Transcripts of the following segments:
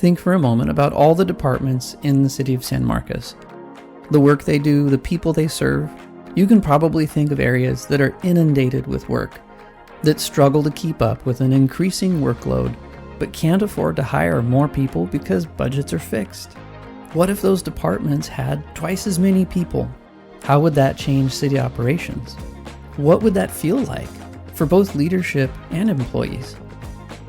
Think for a moment about all the departments in the city of San Marcos. The work they do, the people they serve. You can probably think of areas that are inundated with work, that struggle to keep up with an increasing workload, but can't afford to hire more people because budgets are fixed. What if those departments had twice as many people? How would that change city operations? What would that feel like for both leadership and employees?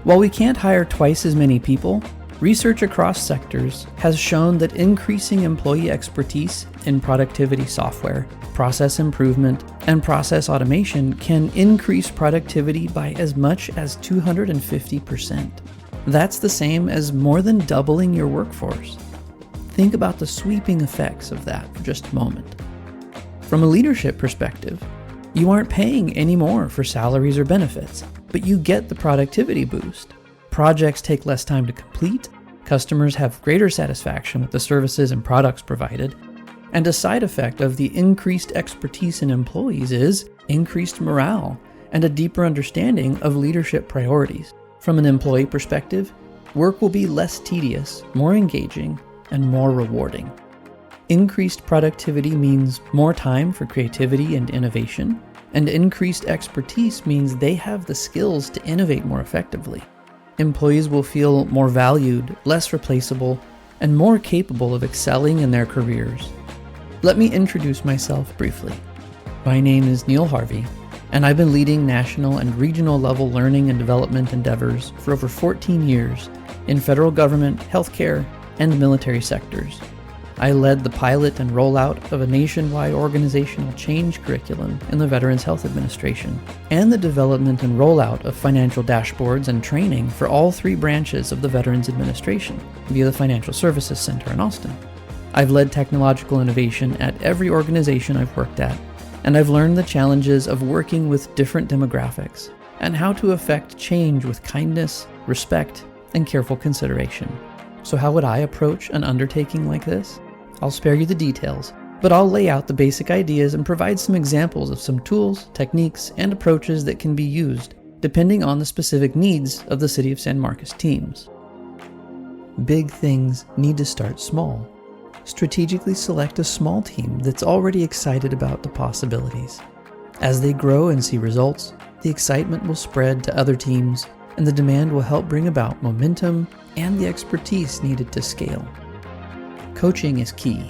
While we can't hire twice as many people, research across sectors has shown that increasing employee expertise in productivity software, process improvement, and process automation can increase productivity by as much as 250%. That's the same as more than doubling your workforce. Think about the sweeping effects of that for just a moment. From a leadership perspective, you aren't paying any more for salaries or benefits, but you get the productivity boost. Projects take less time to complete, customers have greater satisfaction with the services and products provided, and a side effect of the increased expertise in employees is increased morale and a deeper understanding of leadership priorities. From an employee perspective, work will be less tedious, more engaging, and more rewarding. Increased productivity means more time for creativity and innovation, and increased expertise means they have the skills to innovate more effectively. Employees will feel more valued, less replaceable, and more capable of excelling in their careers. Let me introduce myself briefly. My name is Neil Harvey, and I've been leading national and regional level learning and development endeavors for over 14 years in federal government, healthcare, and military sectors. I led the pilot and rollout of a nationwide organizational change curriculum in the Veterans Health Administration, and the development and rollout of financial dashboards and training for all three branches of the Veterans Administration via the Financial Services Center in Austin. I've led technological innovation at every organization I've worked at, and I've learned the challenges of working with different demographics and how to affect change with kindness, respect, and careful consideration. So how would I approach an undertaking like this? I'll spare you the details, but I'll lay out the basic ideas and provide some examples of some tools, techniques, and approaches that can be used depending on the specific needs of the City of San Marcos teams. Big things need to start small. Strategically select a small team that's already excited about the possibilities. As they grow and see results, the excitement will spread to other teams, and the demand will help bring about momentum and the expertise needed to scale. Coaching is key.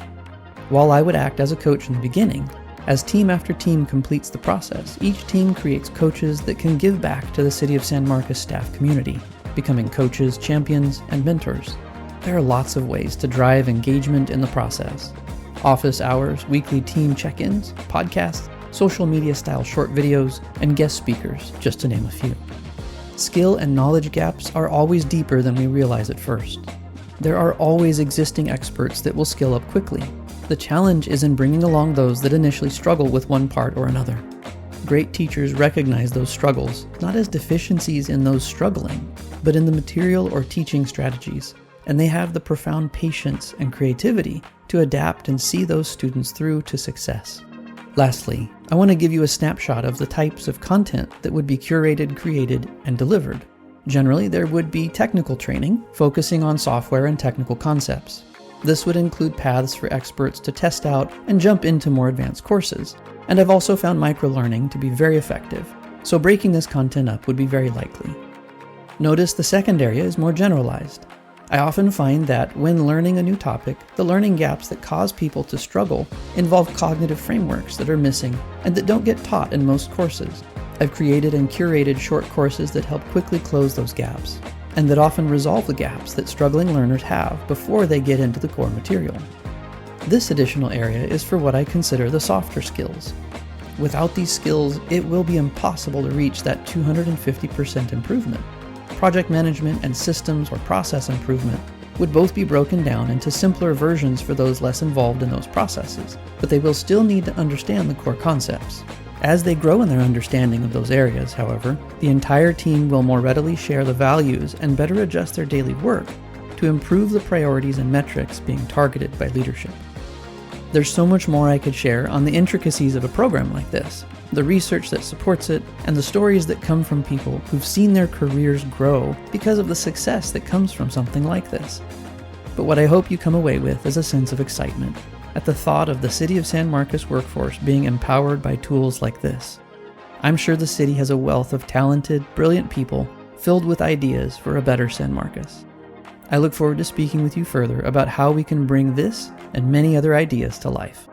While I would act as a coach in the beginning, as team after team completes the process, each team creates coaches that can give back to the City of San Marcos staff community, becoming coaches, champions, and mentors. There are lots of ways to drive engagement in the process. Office hours, weekly team check-ins, podcasts, social media style short videos, and guest speakers, just to name a few. Skill and knowledge gaps are always deeper than we realize at first. There are always existing experts that will skill up quickly. The challenge is in bringing along those that initially struggle with one part or another. Great teachers recognize those struggles, not as deficiencies in those struggling, but in the material or teaching strategies, and they have the profound patience and creativity to adapt and see those students through to success. Lastly, I want to give you a snapshot of the types of content that would be curated, created, and delivered. Generally, there would be technical training, focusing on software and technical concepts. This would include paths for experts to test out and jump into more advanced courses. And I've also found microlearning to be very effective, so breaking this content up would be very likely. Notice the second area is more generalized. I often find that when learning a new topic, the learning gaps that cause people to struggle involve cognitive frameworks that are missing and that don't get taught in most courses. I've created and curated short courses that help quickly close those gaps, and that often resolve the gaps that struggling learners have before they get into the core material. This additional area is for what I consider the softer skills. Without these skills, it will be impossible to reach that 250% improvement. Project management and systems or process improvement would both be broken down into simpler versions for those less involved in those processes, but they will still need to understand the core concepts. As they grow in their understanding of those areas, however, the entire team will more readily share the values and better adjust their daily work to improve the priorities and metrics being targeted by leadership. There's so much more I could share on the intricacies of a program like this, the research that supports it, and the stories that come from people who've seen their careers grow because of the success that comes from something like this. But what I hope you come away with is a sense of excitement at the thought of the City of San Marcos workforce being empowered by tools like this. I'm sure the city has a wealth of talented, brilliant people filled with ideas for a better San Marcos. I look forward to speaking with you further about how we can bring this and many other ideas to life.